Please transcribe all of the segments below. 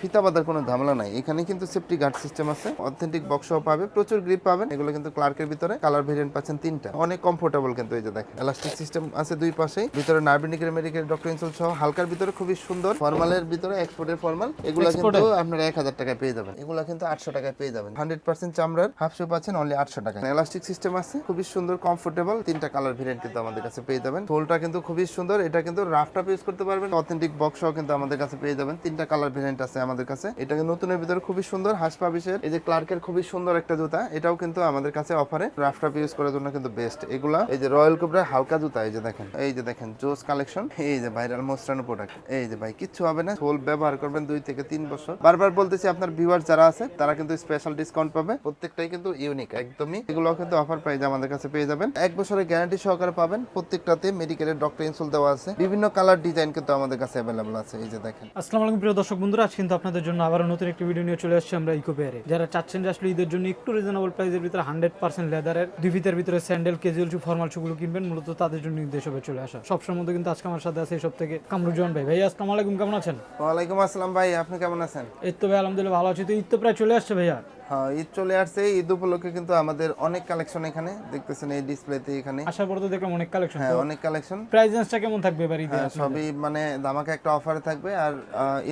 ফিতা বাঁধার কোনো ঝামেলা নাই। এখানে কিন্তু সেফটি গার্ড সিস্টেম আছে, অথেন্টিক বক্সও পাবে, প্রচুর গ্রিপ পাবেন। এগুলো কিন্তু ক্লার্কের ভিতরে কালার ভেরিয়েন্ট পাচ্ছেন 3টা, অনেক কমফোর্টেবল। কিন্তু এই যে দেখেন এলাস্টিক সিস্টেম আছে দুই পাশেই, ভিতরে নার্ভিনিকের মেডিকেল ডক্টর ইনসোল সহ, হালকার ভিতরে খুবই সুন্দর, ফর্মালের ভিতরে এক্সপোর্টের ফর্মাল। এগুলো কিন্তু আপনারা 1000 টাকায় পেয়ে যাবেন, এগুলো কিন্তু 800 টাকায় পেয়ে যাবেন। 100% চামড়ার হাফ শু পাচ্ছেন অনলি 800 টাকা। এলাস্টিক সিস্টেম আছে, খুবই সুন্দর কমফোর্টেবল। 3টা কালার ভেরিয়েন্ট কিন্তু আমাদের কাছে পেয়ে যাবেন। সোলটা কিন্তু খুবই সুন্দর, এটা কিন্তু রাফটা ইউজ করতে পারবেন, অথেন্টিক বক্সও কিন্তু আমাদের কাছে পেয়ে যাবেন। 3টা কালার ভেরিয়েন্ট আছে আমাদের কাছে। এটা নতুনের ভিতরে খুবই সুন্দর, হাসপাবিশের এই যে ক্লার্কের খুবই সুন্দর একটা জুতা, এটাও কিন্তু আমাদের কাছে অফারে রাফটা ইউজ করার জন্য কিন্তু বেস্ট। এগুলা এই যে রয়্যাল কোবরার হালকা জুতা, এই যে দেখেন জোস কালেকশন, এই যে ভাইরাল মোস্টানো প্রোডাক্ট। এই যে ভাই কিচ্ছু হবে না, সোল ব্যবহার করবেন 2 থেকে 3 বছর। বারবার বলতেছি, আপনার ভিউয়ার যারা আছে তারা কিন্তু স্পেশাল ডিসকাউন্ট পাবে, প্রত্যেকটাই কিন্তু ইউনিক একদমই। এগুলো কিন্তু অফার প্রাইস আমাদের কাছে পেয়ে যাবেন, 1 বছরের গ্যারান্টি সহকারে পাবেন। প্রত্যেকটাতে মেডিকেলের ডক্টর ইনসোল দেওয়া আছে, বিভিন্ন কালার ডিজাইন কিন্তু আমাদের কাছে অ্যাভেলেবল আছে। এই যে দেখেন। আসসালামু আলাইকুম প্রিয় দর্শক বন্ধুরা, আজ কিন্তু আপনাদের জন্য আবারো নতুন একটি ভিডিও নিয়ে চলে আসছি আমরা ইকোপেয়ারে। যারা চাচ্ছেন যে আসলে ঈদের জন্য একটু রিজনেবল প্রাইসের ভিতরে 100% লেদারের দুই ফিতের ভিতরে স্যান্ডেল, ক্যাজুয়াল শু, ফর্মাল শুগুলো কিনবেন, মূলত তাদের জন্য নির্দেশ হবে চলে আসা। সবসময় মধ্যে কিন্তু আজকে আমার সাথে আছে এই সব থেকে কামরুজ্জামান ভাই। ভাই আসসালামু আলাইকুম, কেমন আছেন? ওয়ালাইকুম আসসালাম ভাই, আপনি কেমন আছেন? এই তো ভাই আলহামদুলিল্লাহ ভালো আছি। তো ঈদ তো প্রায় চলে আসছে ভাইয়া। হ্যাঁ, ঈদ চলে আসছে। ঈদ উপলক্ষে কিন্তু আমাদের অনেক কালেকশন এখানে দেখতেছেন এই ডিসপ্লেতে। এখানে আসার পর তো দেখলাম অনেক কালেকশন। হ্যাঁ, অনেক কালেকশন। প্রাইস রেঞ্জটা কেমন থাকবে এবার ঈদে? সবই মানে ধামাকা একটা অফারে থাকবে। আর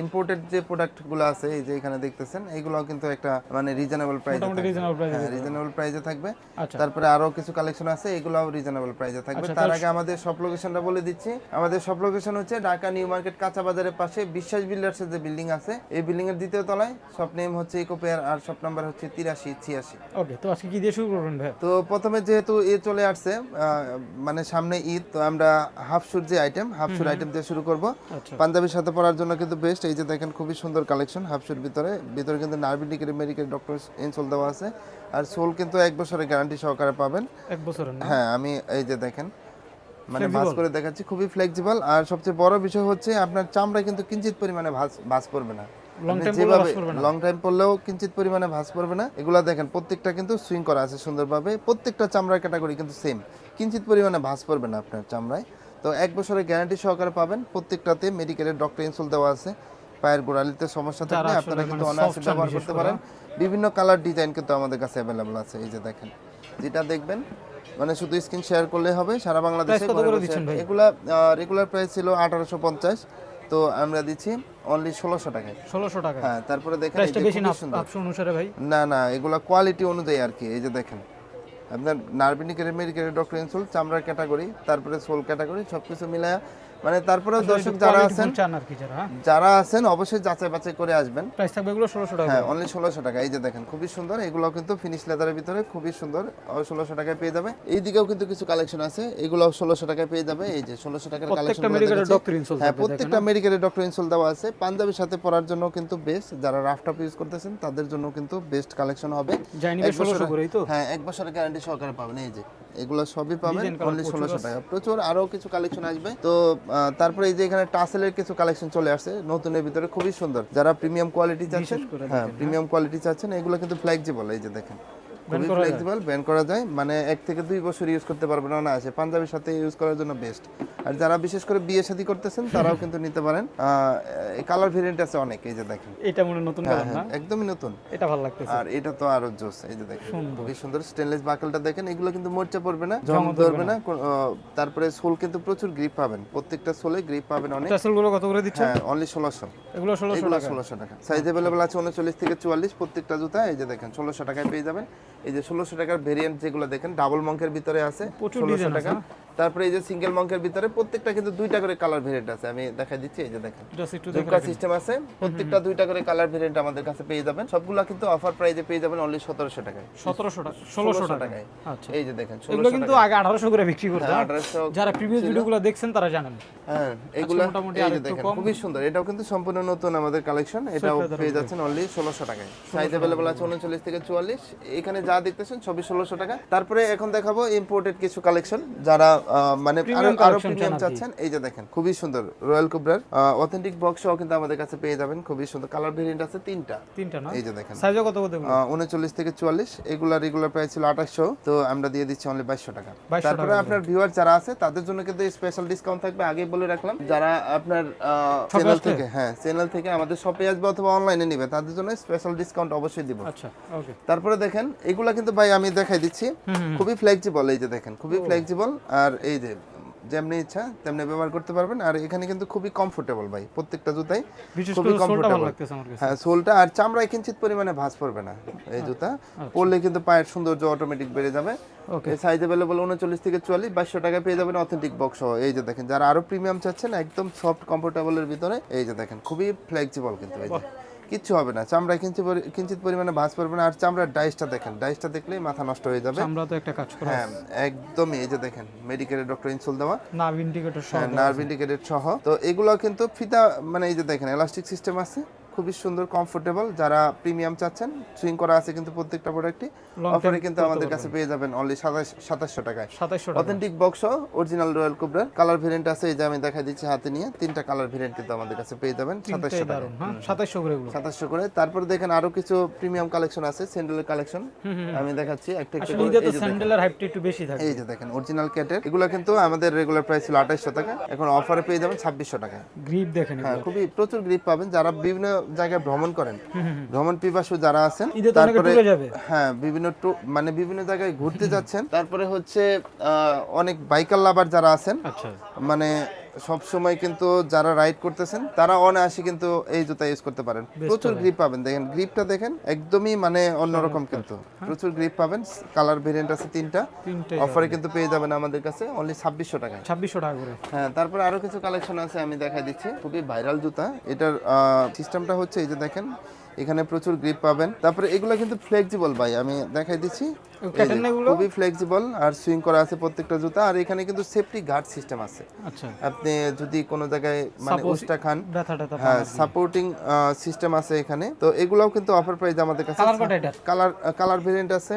ইম্পোর্টেড যে প্রোডাক্টগুলো আছে এই যে এখানে দেখতেছেন, এইগুলোও কিন্তু একটা মানে রিজনেবল প্রাইসে থাকবে। রিজনেবল প্রাইসে থাকবে। তারপরে আরো কিছু কালেকশন আছে, এগুলোও রিজনেবল প্রাইসে থাকবে। তার আগে আমাদের সব লোকেশনটা বলে দিচ্ছি। আমাদের সব লোকেশন হচ্ছে ঢাকা নিউ মার্কেট কাঁচা বাজারের পাশে বিশ্বাস বিল্ডার্সের যে বিল্ডিং আছে, এই বিল্ডিং এর 2য় তলায়। শপ নেম হচ্ছে ইকোপেয়ার, আর শপ নাম্বার হচ্ছে 8386। ওকে, তো আজকে কি দিয়ে শুরু করবেন ভাই? তো প্রথমে যেহেতু ঈদ চলে আসছে, মানে সামনে ঈদ, তো আমরা হাফ শুর যে আইটেম, হাফ শুর আইটেম দিয়ে শুরু করব। পাঞ্জাবির সাথে পরার জন্য কিন্তু বেস্ট। এই যে দেখেন খুবই সুন্দর কালেকশন হাফ শুর ভিতরে কিন্তু নার্ভিনিকের মেডিকেল ডক্টর ইনসোল দেওয়া আছে। আর সোল কিন্তু 1 বছরের গ্যারান্টি সহকারে পাবেন। 1 বছরের? হ্যাঁ, আমি এই যে দেখেন মানে ভাঁজ করে দেখাচ্ছি, খুবই ফ্লেক্সিবল। আর সবচেয়ে বড় বিষয় হচ্ছে আপনার চামড়া কিন্তু কিঞ্চিত পরিমাণে ভাঁজ পড়বে না। লং টাইম পরলেও কিঞ্চিত পরিমাণে ভাঁজ পড়বে না। এগুলা দেখেন প্রত্যেকটা কিন্তু সুইং করা আছে সুন্দরভাবে, প্রত্যেকটা চামড়ার ক্যাটাগরি কিন্তু সেম, কিঞ্চিত পরিমাণে ভাঁজ পড়বে না আপনার চামড়ায়। তো 1 বছরের গ্যারান্টি সহকারে পাবেন। প্রত্যেকটাতে মেডিকেলের ডক্টর ইনসোল দেওয়া আছে। পায়ের গোড়ালিতে সমস্যা থাকলে আপনারা কিন্তু অনায়াসে ব্যবহার করতে পারেন। বিভিন্ন কালার ডিজাইন কিন্তু আমাদের কাছে অ্যাভেলেবল আছে। এই যে দেখেন, যেটা দেখবেন মানে শুধু স্ক্রিন শেয়ার করলে হবে। সারা বাংলাদেশে এগুলা রেগুলার প্রাইস ছিল 1850, তো আমরা দিচ্ছি অনলি 1600 টাকায়। 1600 টাকা? হ্যাঁ, তারপরে দেখেন অনুসারে ভাই না এগুলা কোয়ালিটি অনুযায়ী আর কি। এই যে দেখেন আপনার নার্ভিনিকের মেডিকেলের ডক্টর ইনসোল, চামড়ার ক্যাটাগরি, তারপরে সোল ক্যাটাগরি, সবকিছু মিলায়া মানে। তারপরে দর্শক যারা আছেন অবশ্যই যাচাই বাছাই করে আসবেন। প্রাইস থাকবে এগুলো 1600 টাকা? হ্যাঁ, অনলি 1600 টাকা। এই যে দেখেন খুবই সুন্দর, এগুলো কিন্তু ফিনিশ লেদারের ভিতরে খুবই সুন্দর, 1600 টাকায় পেয়ে যাবে। এই দিকেও কিন্তু কিছু কালেকশন আছে, এগুলো 1600 টাকায় পেয়ে যাবে। এই যে 1600 টাকার কালেকশন, হ্যাঁ প্রত্যেকটা মেডিকেলের ডক্টর ইনসোল দেওয়া আছে। পাঞ্জাবির সাথে পরার জন্য কিন্তু বেস্ট, যারা রাফটা ইউজ করতেছেন তাদের জন্য কিন্তু বেস্ট কালেকশন হবে। হ্যাঁ, 1 বছরের গ্যারান্টি সহকারে পাবেন। এই যে এগুলো সবই পাবেন অনলি 1600 টাকা। প্রচুর আরো কিছু কালেকশন আসবে। তো তারপরে এই যে এখানে টাসেলের কিছু কালেকশন চলে আসছে নতুনের ভিতরে, খুবই সুন্দর। যারা প্রিমিয়াম কোয়ালিটি চাচ্ছেন, হ্যাঁ প্রিমিয়াম কোয়ালিটি চাচ্ছেন, এগুলো কিন্তু ফ্লেক্সিবল। এই যে দেখেন খুবই ফ্লেক্সিবল, ব্যান্ড করা যায়, মানে 1 থেকে 2 বছর ইউজ করতে পারবেন না আছে। পাঞ্জাবির সাথে ইউজ করার জন্য বেস্ট। আর যারা বিশেষ করে বিয়ে শাদী করতেছেন তারাও কিন্তু নিতে পারেন। এই কালার ভেরিয়েন্ট আছে অনেক। এই যে দেখেন এটা মনে নতুন কালার না? একদমই নতুন, এটা ভালো লাগতেছে। আর এটা তো আরো জোস। এই যে দেখেন খুবই সুন্দর স্টেনলেস বাকেলটা দেখেন, এগুলো কিন্তু মরচা পড়বে না, জং ধরবে না। তারপরে সোল কিন্তু প্রচুর গ্রিপ পাবেন, প্রত্যেকটা সোলে গ্রিপ পাবেন অনেক। টাসেলগুলো কত করে দিচ্ছেন? হ্যাঁ, অনলি 1600। এগুলো 1600 টাকা। সাইজ अवेलेबल আছে 39 থেকে 44 প্রত্যেকটা জুতা। এই যে দেখেন 1600 টাকায় পেয়ে যাবেন। এই যে 1600 টাকার ভেরিয়েন্ট যেগুলো দেখেন, ডাবল মঙ্কের ভিতরে আছে 1600 টাকা। তারপরে এই যে সিঙ্গেল মঙ্কের ভিতরে প্রত্যেকটা কিন্তু 2টা করে কালার ভেরিয়েন্ট আছে, আমি দেখাই দিচ্ছি। এই যে দেখেন জুমকা সিস্টেম আছে, প্রত্যেকটা 2টা করে কালার ভেরিয়েন্ট আমাদের কাছে পেয়ে যাবেন। সবগুলা কিন্তু অফার প্রাইসে পেয়ে যাবেন অনলি 1700 টাকায়। 1600 টাকায়? আচ্ছা, এই যে দেখেন এগুলো কিন্তু আগে 1800 করে বিক্রি করতেন। 1800 যারা প্রিভিয়াস ভিডিওগুলো দেখছেন তারা জানেন। হ্যাঁ, এগুলো এই যে দেখেন খুবই সুন্দর। এটাও কিন্তু সম্পূর্ণ নতুন আমাদের কালেকশন, এটাও পেয়ে যাচ্ছেন অনলি 1600 টাকায়। সাইজ अवेलेबल আছে 39 থেকে 44। এখানে যা দেখতেছেন সবই 1600 টাকা। তারপরে এখন দেখাবো ইম্পোর্টেড কিছু কালেকশন, যারা মানে Premium আরো collection প্রিমিয়াম চান আর কি। চাচ্ছেন, এই যে দেখেন খুবই সুন্দর রয়্যাল কোবরার অথেন্টিক বক্সও কিন্তু আমাদের কাছে পেয়ে যাবেন, খুবই সুন্দর কালার ভেরিয়েন্ট আছে তিনটা। না এই যে দেখেন সাইজও কত কত এগুলো? 39 থেকে 44, এগুলা রেগুলার প্রাইস ছিল 2800, তো আমরা দিয়ে দিচ্ছি অনলি 2200 টাকা। 2200 তারপরে টাকা আপনার ভিউয়ার যারা আছে তাদের জন্য কিন্তু স্পেশাল ডিসকাউন্ট থাকবে, আগেই বলে রাখলাম। যারা আপনার চ্যানেল আসবে? থেকে চ্যানেল থেকে আমাদের শপে আসবে অথবা অনলাইনে নিবে তাদের জন্য স্পেশাল ডিসকাউন্ট অবশ্যই দিব। আচ্ছা ওকে। তারপরে দেখেন এগুলা কিন্তু ভাই আমি দেখাই দিচ্ছি, খুবই ফ্লেক্সিবল, এই যে দেখেন খুবই ফ্লেক্সিবল, আর এই যে যেমনি ইচ্ছা তেমনি ব্যবহার করতে পারবেন। আর এখানে কিন্তু খুবই কমফোর্টেবল ভাই, প্রত্যেকটা জুতাই বিশেষ খুবই করে সোলটা ভালো কমফোর্টেবল। লাগতেছে আমার কাছে। হ্যাঁ সোলটা আর চামড়ায় কিঞ্চিত পরিমাণে ভাঁজ পড়বে না এই জুতা পরলে, কিন্তু পায়ের সৌন্দর্য অটোমেটিক বেড়ে যাবে। ওকে। এই সাইজ अवेलेबल 39 থেকে 44, 2200 টাকা পেয়ে যাবেন অথেন্টিক বক্স সহ। এই যে দেখেন যারা আরো প্রিমিয়াম চাচ্ছেন একদম সফট কমফোর্টেবলের ভিতরে, এই যে দেখেন খুবই ফ্লেক্সিবল, কিন্তু এই যে কিচ্ছু হবে না, চামড়ায় কিঞ্চিত পরিমাণে ভাঁজ পড়বে না। আর চামড়ার ডাইসটা দেখেন, ডাইসটা দেখলেই মাথা নষ্ট হয়ে যাবে। আমরা তো একটা কাজ করা হ্যাঁ একদমই, এই যে দেখেন মেডিকেলের ডক্টর ইনসোল দেওয়া, নাভ ইন্ডিকেটর সহ। নার্ভ ইন্ডিকেটেড সহ। তো এগুলো কিন্তু ফিতা মানে এই যে দেখেন এলাস্টিক সিস্টেম আছে, খুবই সুন্দর কমফোর্টেবল। যারা প্রিমিয়াম চাচ্ছেন সুইং করা আছে কিন্তু প্রত্যেকটা প্রোডাক্টই, Long অফারে time কিন্তু আমাদের কাছে পেয়ে যাবেন অনলি 2700 টাকায় 2700 টাকা। Authentic box original royal cobra. Colour variant আছে, এই যে আমি দেখা দিচ্ছি হাতে নিয়ে, তিনটা কালার ভেরিয়েন্ট কিন্তু আমাদের কাছে পেয়ে যাবেন 2700 টাকা, দারুন হ্যাঁ 2700 করে এগুলো। 2700 করে। তারপর দেখেন আরো কিছু প্রিমিয়াম কালেকশন আছে, স্যান্ডেলের কালেকশন আমি দেখাচ্ছি একটা একটা আসলে করে। ঈদে তো এই যে দেখেন, স্যান্ডেলের হাইপটা একটু বেশি থাকে। এই যে দেখেন অরিজিনাল ক্যাটের, এগুলো কিন্তু আমাদের রেগুলার প্রাইস ছিল 2800 টাকা, এখন অফারে পেয়ে যাবেন 2600 টাকায়। গ্রিপ দেখেন হ্যাঁ খুবই প্রচুর গ্রিপ পাবেন। যারা বিভিন্ন জায়গায় ভ্রমণ করেন, ভ্রমণ পিপাসু যারা আছেন, ঈদে তো অনেকে ট্যুরে যাবে। হ্যাঁ বিভিন্ন মানে বিভিন্ন জায়গায় ঘুরতে যাচ্ছেন, তারপরে হচ্ছে অনেক বাইকার লাভার যারা আছেন, আচ্ছা মানে সব সময় কিন্তু যারা রাইড করতেছেন তারা অনায়াসে কিন্তু এই জুতা ইউজ করতে পারেন। প্রচুর গ্রিপ পাবেন, দেখেন গ্রিপটা দেখেন একদমই মানে অন্যরকম, কিন্তু প্রচুর গ্রিপ পাবেন। কালার ভেরিয়েন্ট আছে তিনটা, অফারে কিন্তু পেয়ে যাবেন আমাদের কাছে অনলি 2600 টাকায়। 2600 টাকা করে। হ্যাঁ তারপরে আরো কিছু কালেকশন আছে আমি দেখাই দিচ্ছি, খুবই ভাইরাল জুতা। এটার সিস্টেমটা হচ্ছে এই যে দেখেন এখানে প্রচুর গ্রিপ পাবেন। তারপরে এগুলো কিন্তু ফ্লেক্সিবল ভাই, আমি দেখাই দিচ্ছি, প্যাটার্ন এগুলো খুবই ফ্লেক্সিবল আর সুইং করা আছে প্রত্যেকটা জুতা। আর এখানে কিন্তু সেফটি গার্ড সিস্টেম আছে, আচ্ছা আপনি যদি কোনো জায়গায় মানে উস্টা খান, ব্যথা ট্যাথা হ্যাঁ সাপোর্টিং সিস্টেম আছে এখানে। তো এগুলাও কিন্তু অফার প্রাইস আমাদের কাছে কালার কত এটা? কালার ভেরিয়েন্ট আছে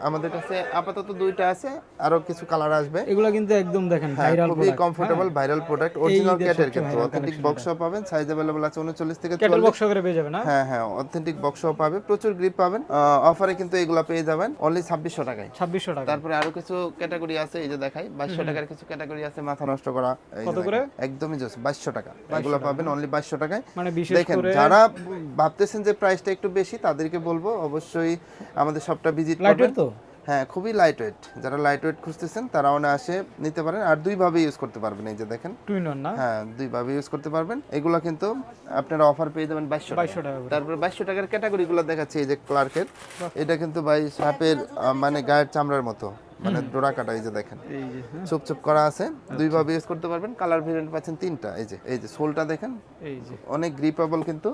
আমাদের কাছে আপাতত দুইটা আছে, আরো কিছু কালার আসবে। এগুলো কিন্তু একদম দেখেন হ্যাঁ, ভাইরাল খুবই কমফোর্টেবল ভাইরাল প্রোডাক্ট, অরিজিনাল ঈদের ক্যাটের সবচেয়ে কিন্তু viral অথেন্টিক বক্স পাবেন, সাইজ अवेलेबल আছে 39 থেকে ক্যাটেল 44। বক্স করে পেয়ে যাবে না? হ্যাঁ হ্যাঁ অথেন্টিক বক্সও পাবে, প্রচুর গ্রিপ পাবেন। অফারে কিন্তু এগুলা পেয়ে যাবেন অনলি 2600 টাকায়। 2600 টাকা। তারপরে আরো কিছু ক্যাটাগরি আছে, এই যে দেখাই 2200 টাকার কিছু ক্যাটাগরি আছে মাথা নষ্ট করা। এই যে কত করে? দেখেন, একদমই জোস 2200 টাকা, এগুলো পাবেন অনলি 2200 টাকায়। মানে বিশেষ দেখেন করে যারা ভাবতেছেন যে প্রাইসটা একটু বেশি তাদেরকে বলবো অবশ্যই আমাদের শপটা ভিজিট করবেন। লাইটওয়েট তো? হ্যাঁ খুবই লাইট ওয়েট, যারা লাইট ওয়েট খুঁজতেছেন তারা অনায়াসে নিতে পারেন। আর দুইভাবে ইউজ করতে পারবেন, এই যে দেখেন টু ইন ওয়ান না? হ্যাঁ দুইভাবে ইউজ করতে পারবেন। এগুলো কিন্তু আপনারা অফার পেয়ে যাবেন 2200 টাকা করে। তারপরে 2200 টাকার ক্যাটাগরিগুলো দেখাচ্ছি, এই যে ক্লার্কের, এটা কিন্তু ভাই সাপের মানে গায়ের চামড়ার মতো, মানে ডোরা কাটা, এই যে দেখেন এই যে হ্যাঁ চুপ চুপ করা আছে, দুইভাবে ইউজ করতে পারবেন। কালার ভেরিয়েন্ট পাচ্ছেন তিনটা, এই যে সোলটা দেখেন এই যে অনেক গ্রিপেবল, কিন্তু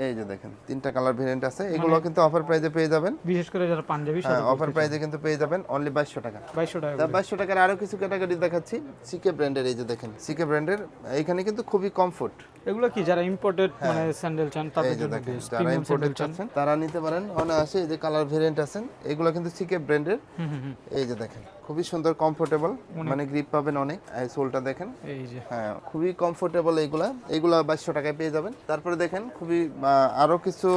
এই যে দেখেন তিনটা কালার ভেরিয়েন্ট আছে, এগুলো কিন্তু অফার প্রাইজে পেয়ে যাবেন। বিশেষ করে যারা পাঞ্জাবি হ্যাঁ অফার প্রাইজে কিন্তু পেয়ে যাবেন অনলি 2200 টাকা। 2200 টাকা তা করে। 2200 টাকার আরো কিছু ক্যাটাগরি দেখাচ্ছি, সিকে ব্র্যান্ডের, এই যে দেখেন সিকে ব্র্যান্ডের, এখানে কিন্তু খুবই কমফোর্ট। এগুলো কি যারা ইম্পোর্টেড মানে স্যান্ডেল চান তাদের এই যে জন্য দেখেন বেস্ট। যারা প্রিমিয়াম ইম্পোর্টেড স্যান্ডেল চান। চাচ্ছেন তারা নিতে পারেন অনায়াসে। এই যে কালার ভেরিয়েন্ট আছেন, এগুলো কিন্তু সিকে ব্র্যান্ডের, এই যে দেখেন খুবই সুন্দর কমফোর্টেবল, মানে গ্রিপ পাবেন অনেক। এই সোলটা দেখেন, এই যে হ্যাঁ খুবই কমফোর্টেবল এগুলা 2200 টাকায় পেয়ে যাবেন। তারপরে দেখেন খুবই আরো কিছু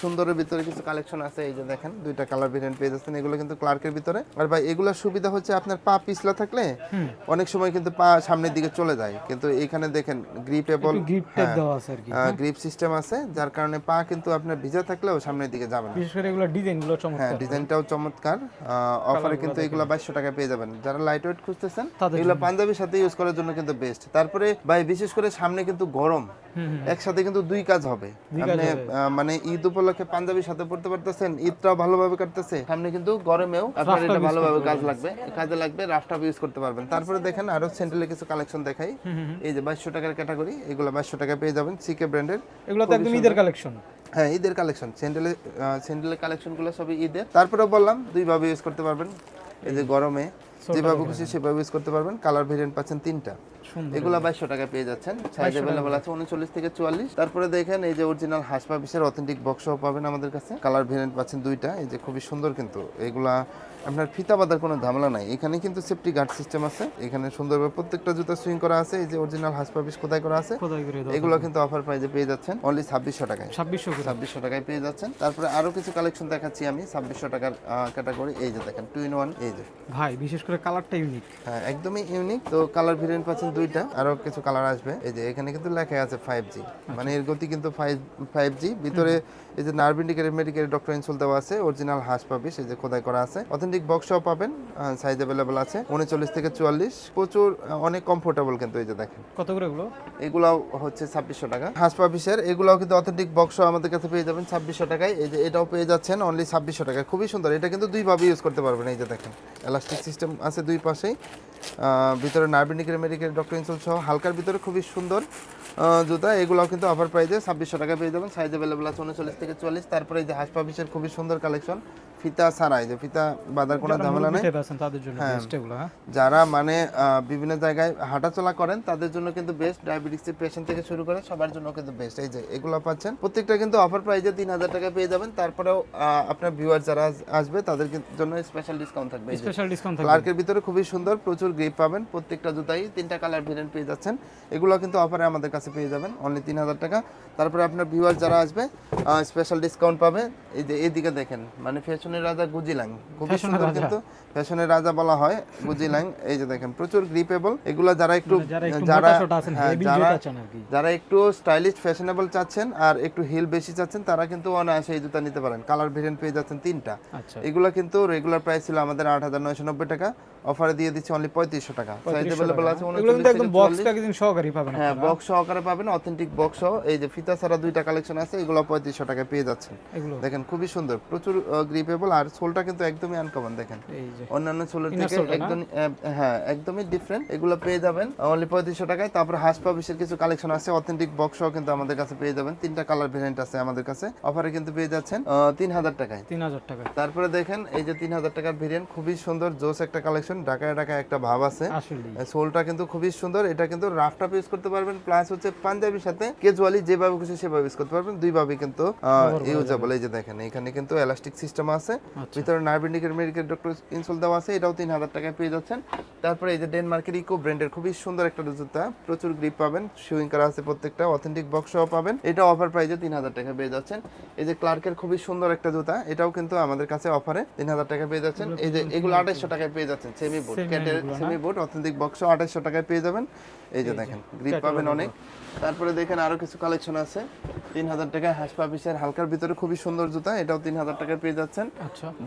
সুন্দরের ভিতরে কিছু কালেকশন আছে, এই যে দেখেন দুইটা কালার ভেরিয়েন্ট পেয়ে যাচ্ছেন, এগুলো কিন্তু ক্লার্কের ভিতরে। আর ভাই এগুলোর সুবিধা হচ্ছে আপনার পা পিছলা থাকলে অনেক সময় কিন্তু পা সামনের দিকে চলে যায়, কিন্তু এখানে দেখেন গ্রিপেবল গ্রিপ ট্যাগ দেওয়া আছে আর কি। গ্রিপ সিস্টেম আছে, যার কারণে পা কিন্তু আপনার ভিজা থাকলেও সামনের দিকে যাবে না। বিশেষ করে এগুলো ডিজাইন গুলো হ্যাঁ চমৎকার। ডিজাইনটাও চমৎকার। অফারে কিন্তু এগুলো 2200 টাকায় পেয়ে যাবেন। যারা লাইট ওয়েট খুঁজতেছেন তাদের এগুলো পাঞ্জাবির সাথে ইউজ করার জন্য কিন্তু বেস্ট। তারপরে ভাই বিশেষ করে সামনে কিন্তু গরম, একসাথে কিন্তু দুই কাজ হবে। আপনি মানে ঈদ উপলক্ষে পাঞ্জাবির সাথে পড়তে পারতেছেন, ঈদটাও ভালোভাবে কাটতেছে, সামনে কিন্তু গরমেও আপনার এটা ভালোভাবে কাজে লাগবে, রাফটাপ ইউজ করতে পারবেন। তারপরে দেখেন আরো স্যান্ডেলের কিছু কালেকশন দেখাই, এই যে 2200 টাকার ক্যাটাগরি, এগুলো 2200 টাকায় পেয়ে যাবেন সিকে ব্র্যান্ডের। এগুলো তো একদম ঈদের কালেকশন। হ্যাঁ ঈদের কালেকশন, স্যান্ডেলের কালেকশনগুলো সবই ঈদের। তারপরে বললাম দুইভাবে ইউজ করতে পারবেন, এই যে গরমে যেভাবে খুশি সেভাবে ইউজ করতে পারবেন। কালার ভেরিয়েন্ট পাচ্ছেন তিনটা, সুন্দর। এগুলা 2200 টাকায় পেয়ে যাচ্ছেন, সাইজ अवेलेबल আছে 39 থেকে 44। তারপরে দেখেন এই যে অরিজিনাল হাসপা পিসের অথেন্টিক বক্স সহ পাবেন আমাদের কাছে, কালার ভেরিয়েন্ট পাচ্ছেন দুইটা, এই যে খুবই সুন্দর কিন্তু এগুলা আপনার ফিতা বাঁধার কোনো ঝামেলা নাই। এখানে কিন্তু সেফটি গার্ড সিস্টেম আছে, এখানে সুন্দরভাবে প্রত্যেকটা জুতা সুইং করা আছে, এই যে অরিজিনাল হাসপা পিস খোদাই করা আছে, খোদাই করে দাও। এগুলো কিন্তু অফার প্রাইসে পেয়ে যাচ্ছেন অনলি 2600 টাকায়। 2600 টাকায় পেয়ে যাচ্ছেন। তারপরে আরো কিছু কালেকশন দেখাচ্ছি আমি 2600 টাকার ক্যাটাগরি, এই যে দেখেন 2 in 1, এই যে ভাই বিশেষ করে কালারটা ইউনিক। হ্যাঁ একদমই ইউনিক। তো কালার ভেরিয়েন্ট পাচ্ছেন দুইটা, আরো কিছু কালার আসবে। এই যে এখানে কিন্তু লেখা আছে 5G, মানে এর গতি কিন্তু 5G। ভিতরে এই যে nerve indicator medical doctor insole দেওয়া আছে, অরিজিনাল হাঁস পাবিস এই যে খোদাই করা আছে, অথেন্টিক বক্সও পাবেন, সাইজ अवेलेबल আছে 39 থেকে 44। প্রচুর অনেক কমফোর্টেবল কিন্তু এই যে দেখেন। কত করে এগুলো? এগুলাও হচ্ছে 2600 টাকা হাঁস পাবিসের, এগুলাও কিন্তু অথেন্টিক বক্সও আমাদের কাছে পেয়ে যাবেন 2600 টাকায়। এই যে এটাও পেয়ে যাচ্ছেন অনলি 2600 টাকায়, খুবই সুন্দর। এটা কিন্তু দুইভাবে ইউজ করতে পারবেন, এই যে দেখেন এলাস্টিক সিস্টেম আছে দুই পাশেই, ভিতরে nerve indicator medical doctor insole সহ হালকার ভিতরে খুবই সুন্দর জুতা। এগুলোও কিন্তু অফার প্রাইসে 2600 টাকা পেয়ে যাবেন, সাইজ अवेलेबल আছে 39 থেকে 44। তারপরে এই যে হাঁস পাবিসের খুবই সুন্দর কালেকশন, ফিতা ছাড়া, এই যে ফিতা বাঁধার কোনো ঝামেলা নেই তাদের জন্য বেস্ট এগুলো। যারা মানে বিভিন্ন জায়গায় হাঁটাচলা করেন তাদের জন্য কিন্তু বেস্ট, ডায়াবেটিসের পেশেন্ট থেকে শুরু করে সবার জন্য কিন্তু বেস্ট। এই যে এগুলো পাচ্ছেন প্রত্যেকটা কিন্তু অফার প্রাইসে 3000 টাকা পেয়ে যাবেন। তারপরেও আপনার ভিউয়ার যারা আসবে তাদের জন্য স্পেশাল ডিসকাউন্ট থাকবে, স্পেশাল ডিসকাউন্ট থাকবে। ক্লার্কের ভিতরে খুবই সুন্দর, প্রচুর গ্রিপ পাবেন, প্রত্যেকটা জুতাই 3টা কালার ভেরিয়েন্ট পেয়ে যাচ্ছেন। এগুলো কিন্তু অফারে আমাদের কাছে পেয়ে যাবেন অনলি 3000 টাকা। তারপরে আপনার ভিউয়ার যারা আসবে স্পেশাল ডিসকাউন্ট পাবে। এই যে এইদিকে দেখেন, মানে ফ্যাশনের রাজা গুজিলাং, খুবই সুন্দর কিন্তু ফ্যাশনের রাজা বলা হয় গুজিলাং। এই যে দেখেন প্রচুর গ্রিপেবল, এগুলো যারা একটু যারা একটু স্টাইলিশ ফ্যাশনেবল চাচ্ছেন আর একটু হিল বেশি চাচ্ছেন তারা কিন্তু অনায়াসে এই জুতা নিতে পারেন। কালার ভেরিয়েন্ট পেয়ে যাচ্ছেন 3টা। এগুলো কিন্তু রেগুলার প্রাইস ছিল আমাদের 8990 টাকা, অফারে দিয়ে দিচ্ছি অনলি 3500 টাকা। সাইজ अवेलेबल আছে 39 একদম বক্স প্যাকেজিং সহকারে পাবেন। হ্যাঁ বক্স সহকারে পাবেন, অথেন্টিক বক্স সহ। এই যে ফিতা ছাড়া দুইটা কালেকশন আছে, এগুলো 3500 টাকায় পেয়ে যাচ্ছেন। দেখেন খুবই সুন্দর, প্রচুর গ্রিপেবল, আর সোলটা কিন্তু একদমই আনকমন দেখেন, অন্যান্য সোলের থেকে একদম হ্যাঁ একদমই ডিফারেন্ট। এগুলো পেয়ে যাবেন অনলি 3500 টাকায়। তারপর হাঁস পাবিসের কিছু কালেকশন আছে, অথেন্টিক বক্স সহ কিন্তু আমাদের কাছে পেয়ে যাবেন, 3টা কালার ভেরিয়েন্ট আছে আমাদের কাছে, অফারে কিন্তু পেয়ে যাচ্ছেন 3000 টাকায়। 3000 টাকা। তারপরে দেখেন এই যে 3000 টাকার ভেরিয়েন্ট, খুবই সুন্দর জোস একটা কালেকশন, ঢাকায় ঢাকায় একটা ভাব আছে। সোলটা কিন্তু খুবই সুন্দর, এটা কিন্তু রাফ টাফ ইউজ করতে পারবেন, প্লাস হচ্ছে পাঞ্জাবির সাথে ক্যাজুয়ালি যেভাবে খুশি সেভাবে ইউজ করতে পারবেন, দুইভাবে কিন্তু ইউজেবল। এই যে দেখেন এখানে কিন্তু এলাস্টিক সিস্টেম আছে, ভিতরে nerve indicator medical doctor insole দেওয়া আছে, এটাও 3000 টাকায় পেয়ে যাচ্ছেন। তারপরে এই যে ডেনমার্কের ইকো ব্র্যান্ডের খুবই সুন্দর একটা জুতা, প্রচুর গ্রিপ পাবেন, শুইং করা আছে প্রত্যেকটা, অথেন্টিক বক্স সহ পাবেন, এটা অফার প্রাইসে 3000 টাকা পেয়ে যাচ্ছেন। এই যে ক্লার্কের খুবই সুন্দর একটা জুতা, এটাও কিন্তু আমাদের কাছে অফারে 3000 টাকা পেয়ে যাচ্ছেন। এই যে এগুলো 2800 টাকায় পেয়ে যাচ্ছেন, সেমি বুট, ক্যাটের সেমি বুট অথেন্টিক বক্স 2800 টাকায় পেয়ে যাবেন। এই যে দেখেন গ্রিপ পাবেন অনেক। তারপরে দেখেন আরো কিছু কালেকশন আছে 3000 টাকায় হাঁস পাবিসের হালকার ভিতরে খুবই সুন্দর জুতা, এটাও 3000 টাকায় পেয়ে যাচ্ছেন।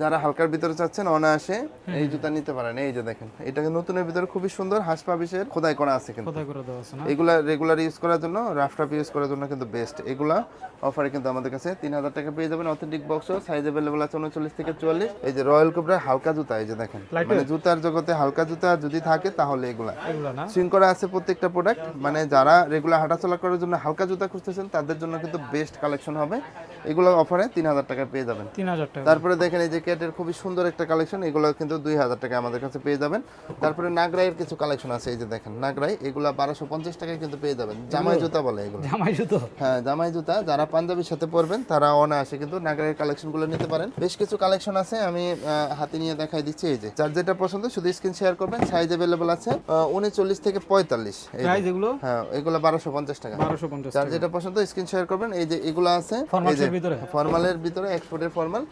যারা হালকার ভিতরে চাচ্ছেন অনায়াসে এই জুতা নিতে পারেন। এই যে দেখেন এটা নতুনের ভিতরে খুবই সুন্দর, হাঁস পাবিসের খোদাই করা আছে, কিন্তু এগুলা রেগুলার ইউজ করার জন্য, রাফ টাফ ইউজ করার জন্য কিন্তু বেস্ট। এগুলা অফারে কিন্তু আমাদের কাছে 3000 টাকা পেয়ে যাবেন, অথেন্টিক বক্স, সাইজ अवेलेबल আছে 39 থেকে 44। এই যে রয়্যাল কোবরার হালকা জুতা, এই যে দেখেন মানে জুতার জগতে হালকা জুতা যদি থাকে তাহলে এগুলা সুইং করা আছে প্রত্যেকটা প্রোডাক্ট, মানে যারা রেগুলার হাঁটাচলা করার জন্য হালকা জুতা খুঁজতেছেন তাদের জন্য কিন্তু বেস্ট কালেকশন হবে। এগুলো অফারে 3000 টাকায় পেয়ে যাবেন। 3000 টাকা। তারপরে দেখেন এই যে ক্যাটের খুবই সুন্দর একটা কালেকশন, এগুলো কিন্তু 2000 টাকা আমাদের কাছে পেয়ে যাবেন। তারপরে নাগরাইয়ের কিছু কালেকশন আছে, এই যে দেখেন নাগরাই, এগুলা 1250 টাকায় কিন্তু পেয়ে যাবেন। জামাই জুতা বলে এগুলো, জামাই জুতা। হ্যাঁ জামাই জুতা, যারা পাঞ্জাবির সাথে পরবেন তারা অনায়াসে কিন্তু নাগরাইয়ের কালেকশনগুলো নিতে পারেন। বেশ কিছু কালেকশন আছে, আমি হাতে নিয়ে দেখাই দিচ্ছি। এই যে যার যেটা পছন্দ শুধু স্ক্রিন শেয়ার করবেন, সাইজ अवेलेबल আছে 39 থেকে 45। প্রাইস এগুলো? হ্যাঁ এগুলো 1250 টাকা। 1250 যার যেটা পছন্দ স্ক্রিন শেয়ার করবেন। এই যে এগুলো আছে ফর্মালের ভিতরে, এক্সপোর্টের ফর্মাল,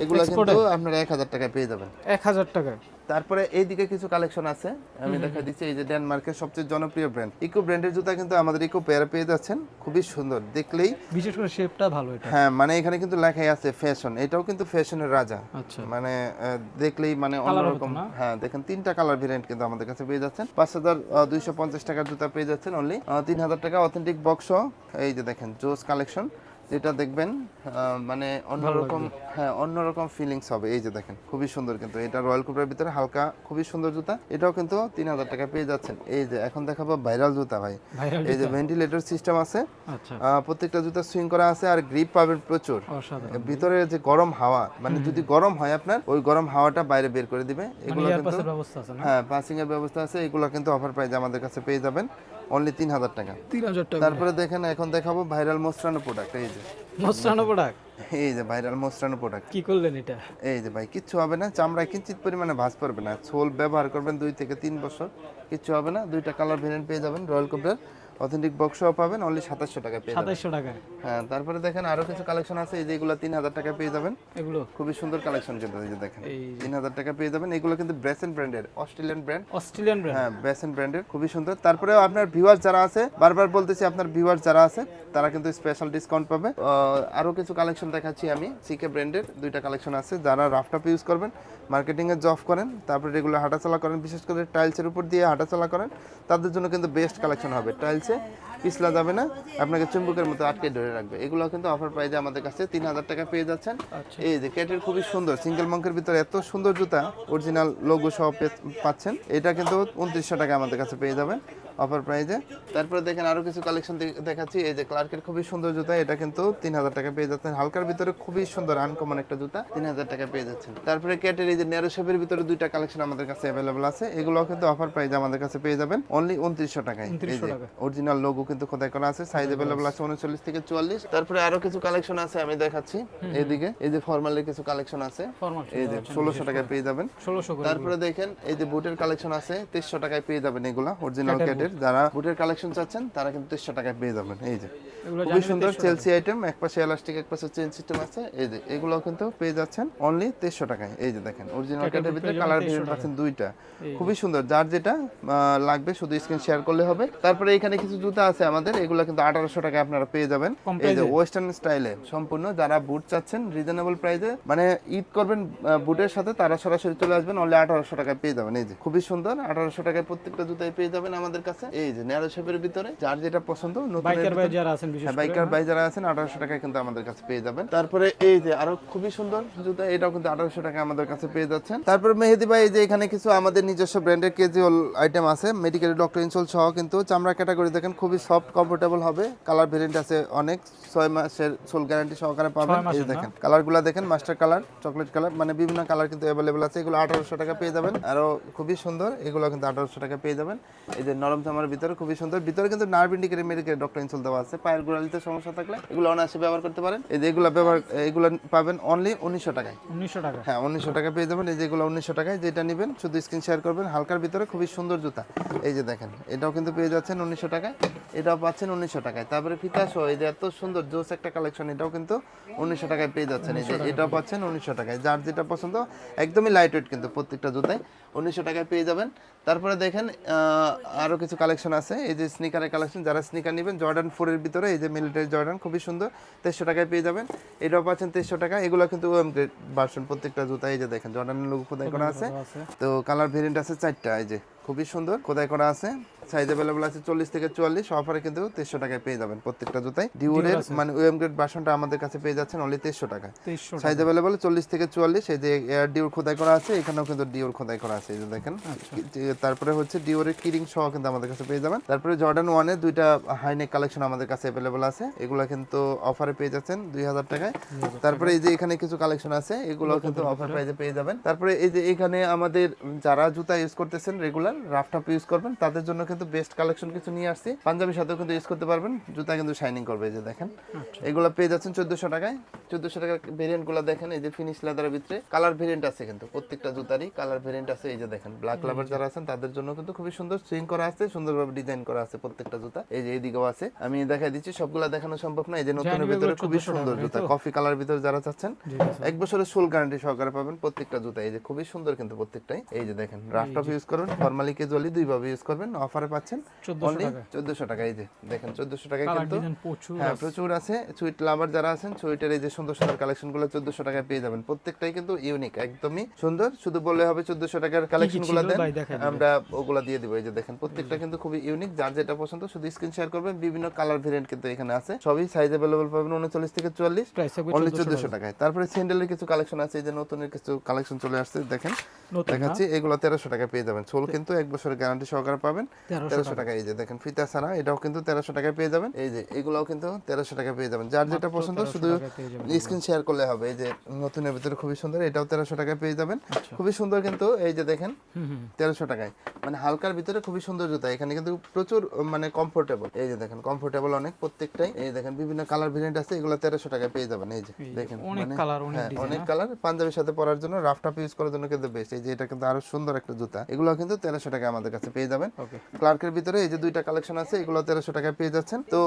এগুলো কিন্তু আপনারা 1000 টাকায় পেয়ে যাবেন। 1000 টাকা। তারপরে এইদিকে কিছু কালেকশন আছে, আমি দেখা দিচ্ছি। এই যে ডেনমার্কের সবচেয়ে জনপ্রিয় ব্র্যান্ড ইকো ব্র্যান্ডের জুতা কিন্তু আমাদের ইকো পেয়ারে পেয়ে যাচ্ছেন, খুবই সুন্দর দেখলেই, বিশেষ করে শেপটা ভালো এটা। হ্যাঁ মানে এখানে কিন্তু লেখাই আছে ফ্যাশন, এটাও কিন্তু ফ্যাশনের রাজা। আচ্ছা, মানে দেখলেই মানে অন্যরকম। হ্যাঁ দেখেন 3টা কালার ভেরিয়েন্ট কিন্তু আমাদের কাছে পেয়ে যাচ্ছেন। 5250 টাকার জুতা পেয়ে যাচ্ছেন অনলি 3000 টাকা, অথেন্টিক বক্স। এই যে দেখেন জোস কালেকশন, যেটা দেখবেন মানে অন্যরকম, হ্যাঁ অন্যরকম ফিলিংস হবে। এই যে দেখেন খুবই সুন্দর, কিন্তু এটা রয়্যাল কোবরার ভিতরে হালকা খুবই সুন্দর জুতা। এটাও কিন্তু 3000 টাকা পেয়ে যাচ্ছেন। এই যে এখন দেখাবো ভাইরাল জুতা ভাই। ভাইরাল এই যে ভেন্টিলেটর সিস্টেম আছে, আচ্ছা প্রত্যেকটা জুতা সুইং করা আছে, আর গ্রিপ পাবেন প্রচুর। অসাধারণ। ভিতরে যে গরম হাওয়া, মানে যদি গরম হয় আপনার, ওই গরম হাওয়াটা বাইরে বের করে দিবে। এগুলো কিন্তু এয়ারপাসের ব্যবস্থা আছে না? হ্যাঁ পাসিং এর ব্যবস্থা আছে। এগুলো কিন্তু অফার প্রাইজে আমাদের কাছে পেয়ে যাবেন অনলি 3000 টাকা। 3000 টাকা। তারপরে দেখেন এখন দেখাবো ভাইরাল মোস্ট্রানো প্রোডাক্ট। এই যে মোস্টানো প্রোডাক্ট এই যে ভাইরাল মোস্ট্রানো প্রোডাক্ট। কি করলেন এটা? এই যে ভাই কিচ্ছু হবে না, চামড়ায় কিঞ্চিত পরিমাণে ভাঁজ পড়বে না। সোল ব্যবহার করবেন 2 থেকে 3 বছর, কিচ্ছু হবে না। দুইটা কালার ভেরিয়েন্ট পেয়ে যাবেন, রয়্যাল কোবরার অথেন্টিক বক্সও পাবেন অনলি 2700 টাকা পেয়ে যাবেন। 2700 টাকায় হ্যাঁ তারপরে দেখেন আরো কিছু কালেকশন আছে, এই যে এগুলো 3000 টাকা পেয়ে যাবেন। এগুলো খুবই সুন্দর কালেকশন কিন্তু, এই যে দেখেন এই 3000 টাকা পেয়ে যাবেন। এগুলো কিন্তু ব্রেসেন ব্র্যান্ডের, অস্ট্রেলিয়ান ব্র্যান্ড। Australian brand. হ্যাঁ ব্রেসেন ব্র্যান্ডের, খুবই সুন্দর। তারপরেও আপনার ভিউয়ার যারা আছে, বারবার বলতেছি আপনার ভিউয়ার যারা আছে তারা কিন্তু স্পেশাল ডিসকাউন্ট পাবে। আরো কিছু কালেকশন দেখাচ্ছি আমি, সিকে ব্র্যান্ডের দুইটা কালেকশন আছে। যারা রাফটপ ইউজ করবেন, মার্কেটিং এর জব করেন, তারপরে রেগুলার হাঁটাচলা করেন, বিশেষ করে টাইলসের উপর দিয়ে হাঁটাচলা করেন, তাদের জন্য কিন্তু বেস্ট কালেকশন হবে। টাইলসে পিছলা যাবে না, আপনাকে চুম্বকের মতো আটকে ধরে রাখবে। এগুলো কিন্তু অফার প্রাইজে আমাদের কাছে 3000 টাকা পেয়ে যাচ্ছেন। আচ্ছা। এই যে ক্যাটের খুবই সুন্দর সিঙ্গেল মঙ্কের ভিতরে এত সুন্দর জুতা, অরিজিনাল লোগো সহ পাচ্ছেন। এটা কিন্তু 2900 টাকা আমাদের কাছে পেয়ে যাবেন অফার প্রাইজে। তারপরে দেখেন আরো কিছু কালেকশন দেখাচ্ছি। এই যে ক্লার্কের খুবই সুন্দর জুতা, এটা কিন্তু 3000 টাকা পেয়ে যাচ্ছেন। হালকার ভিতরে খুবই সুন্দর আনকমন একটা জুতা, 3000 টাকা পেয়ে যাচ্ছেন। তারপরে ক্যাটের এই যে ন্যারো শেপের ভিতরে দুইটা কালেকশন আমাদের কাছে অ্যাভেলেবল আছে। এগুলো কিন্তু অফার প্রাইজে আমাদের কাছে পেয়ে যাবেন অনলি 2900 টাকায়। এই যে অরিজিনাল লোগো কিন্তু খোদাই করা আছে, সাইজ অ্যাভেলেবল আছে 39 থেকে 44। তারপরে আরো কিছু কালেকশন আছে আমি দেখাচ্ছি। এইদিকে এই যে ফর্মালের কিছু কালেকশন আছে, ফরমাল এই যে 1600 টাকায় পেয়ে যাবেন। 1600 করে। তারপরে দেখেন এই যে বুটের কালেকশন আছে, 2300 টাকায় পেয়ে যাবেন। এগুলা অরিজিনাল ক্যাটের, যারা বুটের কালেকশন চাচ্ছেন তারা কিন্তু 2300 টাকায় পেয়ে যাবেন। এই যে এগুলো খুবই সুন্দর চেলসি আইটেম, এক পাশে এলাস্টিক এক পাশে চেইন সিস্টেম আছে। এই যে এগুলো কিন্তু পেয়ে যাচ্ছেন অনলি 2300 টাকায়। এই যে দেখেন অরিজিনাল ক্যাটের ভিতরে কালার ভেরিয়েন্ট পাচ্ছেন দুইটা, খুবই সুন্দর। যার যেটা লাগবে শুধু স্ক্রিন শেয়ার করলে হবে। তারপরে এখানে কিছু জুতা আছে আমাদের, এগুলো কিন্তু 1800 টাকায় আপনারা পেয়ে যাবেন। এই যে ওয়েস্টার্ন স্টাইলে সম্পূর্ণ, যারা বুট চাচ্ছেন রিজনেবল প্রাইসে, মানে ঈদ করবেন বুটের সাথে, তারা সরাসরি চলে আসবেন অনলি 1800 টাকায় পেয়ে যাবেন। এই যে খুবই সুন্দর 1800 টাকায় প্রত্যেকটা জুতাই পেয়ে যাবেন আমাদের কাছে। এই যে ন্যারো শেপের ভিতরে যার যেটা পছন্দ, বাইকার ভাই যারা আছেন, বিশেষ করে বাইকার ভাই যারা আছেন 1800 টাকায় কিন্তু আমাদের কাছে পেয়ে যাবেন। তারপরে এই যে আরো খুবই সুন্দর জুতা, এটাও কিন্তু 1800 টাকায় আমাদের কাছে পেয়ে যাচ্ছেন। তারপর মেহেদি ভাই এই যে এখানে কিছু আমাদের নিজস্ব ব্র্যান্ডের ক্যাজুয়াল আইটেম আছে, মেডিকেল ডক্টর ইনসোল সহ, কিন্তু চামড়া ক্যাটাগরি দেখেন খুবই সফট কমফোর্টেবল হবে। কালার ভেরিয়েন্ট আছে অনেক, 6 মাসের সোল গ্যারান্টি সহকারে পাবেন। এই দেখেন কালারগুলো দেখেন, মাস্টার কালার, চকলেট কালার, মানে বিভিন্ন কালার কিন্তু অ্যাভেলেবল আছে। এগুলো 1800 টাকা পেয়ে যাবেন। আরো খুবই সুন্দর, এগুলো কিন্তু 1800 টাকা পেয়ে যাবেন। এই যে নরম চামড়ার ভিতরে খুবই সুন্দর, ভিতরে কিন্তু nerve indicator medical doctor insole দেওয়া আছে। পায়ের গোড়ালিতে সমস্যা থাকলে এগুলো অনায়াসে ব্যবহার করতে পারেন। এই যে এগুলো পাবেন অনলি 1900 টাকায়। 1900 টাকা। হ্যাঁ 1900 টাকা পেয়ে যাবেন। এই যেগুলো 1900 টাকায়, যেটা নেবেন শুধু স্ক্রিন শেয়ার করবেন। হালকার ভিতরে খুবই সুন্দর জুতা, এই যে দেখেন এটাও কিন্তু পেয়ে যাচ্ছেন 1900 টাকায়, এটাও পাচ্ছেন 1900 টাকায়। তারপরে ফিতা সহ এই যে এত সুন্দর জোস একটা কালেকশন, এটাও কিন্তু 1900 টাকায় পেয়ে যাচ্ছেন। এই যে এটাও পাচ্ছেন 1900 টাকায়। যার যেটা পছন্দ, একদমই লাইট ওয়েট কিন্তু প্রত্যেকটা জুতায় 1900 টাকায় পেয়ে যাবেন। তারপরে দেখেন আরো কিছু কালেকশন আছে, এই যে স্নিকারের কালেকশন, যারা স্নিকার নেবেন জর্ডান 4 এর ভিতরে, এই যে মিলিটারি জর্ডান খুবই সুন্দর, 2300 টাকায় পেয়ে যাবেন। এটাও পাচ্ছেন 2300 টাকা। এগুলো কিন্তু ওএম গ্রেড ভার্সন প্রত্যেকটা জুতা। এই যে দেখেন জর্ডানের লোগো খোদাই করা আছে। তো কালার ভেরিয়েন্ট আছে 4টা, এই যে খুবই সুন্দর খোদাই করা আছে। সাইজ अवेलेबल আছে 40 থেকে 44, অফারে কিন্তু 2300 টাকায় পেয়ে যাবেন প্রত্যেকটা জুতাই। ডিওরের মানে ওএম গ্রেড ভার্সনটা আমাদের কাছে পেয়ে যাচ্ছেন অনলি 2300 টাকায়। সাইজ अवेलेबल 40 থেকে 44। এই যে এয়ার ডিওর খোদাই করা আছে, এখানেও কিন্তু ডিওর খোদাই করা আছে, এই যে দেখেন। তারপরে হচ্ছে ডিওরের কিরিং সহ কিন্তু আমাদের কাছে পেয়ে যাবেন। তারপরে জর্ডান 1 এর দুইটা হাইনেক কালেকশন আমাদের কাছে अवेलेबल আছে, এগুলো কিন্তু অফারে পেয়ে যাচ্ছেন 2000 টাকায়। তারপরে এই যে এখানে কিছু কালেকশন আছে, এগুলো কিন্তু অফার প্রাইসে পেয়ে যাবেন। তারপরে এই যে এখানে আমাদের যারা জুতা ইউজ করতেছেন রেগুলার, রাফ টাফ ইউজ করবেন, তাদের জন্য কিন্তু বেস্ট কালেকশন কিছু নিয়ে আসছি। পাঞ্জাবির সাথেও কিন্তু ইউজ করতে পারবেন, জুতা কিন্তু শাইনিং করবে। এই যে দেখেন এগুলো পেয়ে যাচ্ছেন 1400 টাকায়। 1400 টাকার ভেরিয়েন্ট গুলো দেখেন, এই যে ফিনিশ লেদারের ভিতরে কালার ভেরিয়েন্ট আছে, কিন্তু প্রত্যেকটা জুতারই কালার ভেরিয়েন্ট আছে। এই যে দেখেন ব্ল্যাক লাভার যারা আছেন তাদের জন্য কিন্তু খুবই সুন্দর সুইং করা আছে, সুন্দরভাবে ডিজাইন করা আছে প্রত্যেকটা জুতা। এই যে এইদিকেও আছে, আমি দেখাই দিচ্ছি, সবগুলা দেখানো সম্ভব না। এই যে নতুনের ভিতরে খুবই সুন্দর জুতা, কফি কালার ভিতরে যারা চাচ্ছেন, 1 বছরের সোল গ্যারান্টি সহকারে পাবেন প্রত্যেকটা জুতা। এই যে খুবই সুন্দর কিন্তু প্রত্যেকটাই। এই যে দেখেন রাফ টাফ ইউজ করবেন, ফর্মালি ক্যাজুয়ালি দুইভাবে ইউজ করবেন। অফারে কালারে পাচ্ছেন 1400 অনলি টাকায়। 1400 টাকা। এই যে দেখেন 1400 টাকায় কালার কিন্তু ডিজাইন প্রচুর হ্যাঁ আছে। প্রচুর আছে। সুইট লাভার যারা আছেন সুইটের এই যে সুন্দর সুন্দর কালেকশনগুলো 1400 টাকায় পেয়ে যাবেন। প্রত্যেকটাই কিন্তু ইউনিক, একদমই সুন্দর। শুধু বললে হবে 1400 টাকার কালেকশনগুলো ছিল দেন, ভাই দেখাই দিবেন। আমরা ওগুলা দিয়ে দিব। এই যে দেখেন প্রত্যেকটা কিন্তু খুবই ইউনিক, যার যেটা পছন্দ শুধু স্ক্রিন শেয়ার করবেন। বিভিন্ন কালার ভেরিয়েন্ট কিন্তু এখানে আছে, সবই সাইজ अवेलेबल পাবেন 39 থেকে 44, প্রাইস থাকবে অনলি 1400 1400 টাকায়। তারপরে স্যান্ডেলের কিছু কালেকশন আছে, এই যে নতুনের কিছু কালেকশন চলে আসছে দেখেন নতুন দেখাচ্ছি। এগুলো 1300 টাকায় পেয়ে যাবেন। সোল কিন্তু 1 বছরের গ্যারান্টি সহকারে পাবেন 1300 টাকা। এই যে দেখেন ফিতা ছাড়া এটাও কিন্তু 1300 টাকায় পেয়ে যাবেন। এই যে এগুলাও কিন্তু 1300 টাকায় পেয়ে যাবেন, যার যেটা পছন্দ শুধু স্ক্রিন শেয়ার করলে হবে। এই যে নতুনের ভিতরে খুবই সুন্দর, এটাও 1300 টাকায় পেয়ে যাবেন। খুবই সুন্দর কিন্তু এই যে দেখেন 1300 টাকায়, মানে হালকার ভিতরে খুবই সুন্দর জুতা। এখানে কিন্তু প্রচুর মানে কমফোর্টেবল। এই যে দেখেন কমফোর্টেবল অনেক প্রত্যেকটাই। এই দেখেন বিভিন্ন কালার ভেরিয়েন্ট আছে, এগুলো 1300 টাকায় পেয়ে যাবেন। এই যে দেখেন অনেক কালার, অনেক হ্যাঁ, ডিজাইন। অনেক কালার। পাঞ্জাবির সাথে পরার জন্য, রাফ টাফ ইউজ করার জন্য কিন্তু বেস্ট। এই যে এটা কিন্তু আরো সুন্দর একটা জুতা, এগুলো কিন্তু 1300 টাকায় আমাদের কাছে পেয়ে যাবেন। ওকে। ক্লার্কের ভিতরে এই যে দুইটা কালেকশন আছে, এগুলো 1300 টাকায় পেয়ে যাচ্ছেন। তো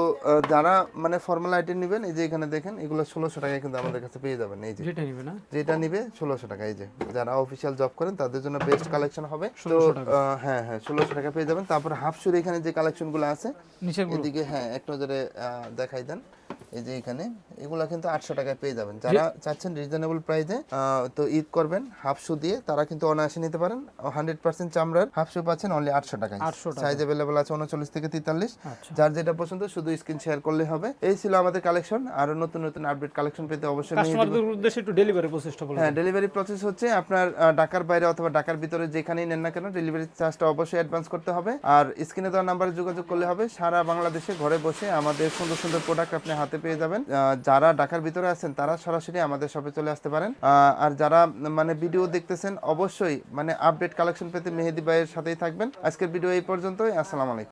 যারা মানে ফর্মাল আইটেম নেবেন, এই যে এখানে দেখেন এগুলো 1600 টাকায় কিন্তু আমাদের কাছে পেয়ে যাবেন। এই যে যেটা নিবে না যেটা নিবে 1600 টাকা। এই যে যারা অফিসিয়াল জব করেন তাদের জন্য বেস্ট কালেকশন হবে। তো 1600 টাকা। হ্যাঁ হ্যাঁ 1600 টাকা পেয়ে যাবেন। তারপর হাফ শুর এখানে যে কালেকশনগুলো আছে নিচের গুলো এদিকে হ্যাঁ এক নজরে দেখাই দেন। এই যে এখানে এগুলা কিন্তু 800 টাকায় পেয়ে যাবেন। যারা চাচ্ছেন রিজনেবল প্রাইসে তো ঈদ করবেন হাফ শু দিয়ে, তারা কিন্তু অনায়াসে নিতে পারেন। 100% চামড়ার হাফ শু পাচ্ছেন অনলি 800 টাকায়। 800 টাকা। সাইজ अवेलेबल আছে 39 থেকে 43। আচ্ছা। যার যেটা পছন্দ শুধু স্ক্রিন শেয়ার করলে হবে। এই ছিল আমাদের কালেকশন। আরো নতুন নতুন আপডেট কালেকশন পেতে অবশ্যই কাস্টমারদের উদ্দেশ্যে একটু ডেলিভারি প্রসেসটা বলুন। হ্যাঁ, ডেলিভারি প্রসেস হচ্ছে আপনার ঢাকার বাইরে অথবা ঢাকার ভিতরে যেখানেই নেন না কেন ডেলিভারি চার্জটা অবশ্যই অ্যাডভান্স করতে হবে। আর স্ক্রিনে দেওয়া নাম্বারে যোগাযোগ করলে হবে। সারা বাংলাদেশে ঘরে বসে আমাদের সুন্দর সুন্দর প্রোডাক্ট আপনি হাতে পেয়ে যাবেন। যারা ঢাকার ভিতরে আছেন তারা সরাসরি আমাদের শপে চলে আসতে পারেন। আর যারা মানে ভিডিও দেখতেছেন অবশ্যই মানে আপডেট কালেকশন পেতে মেহেদি ভাইয়ের সাথেই থাকবেন। আজকের ভিডিও এই পর্যন্তই। আসসালামু আলাইকুম।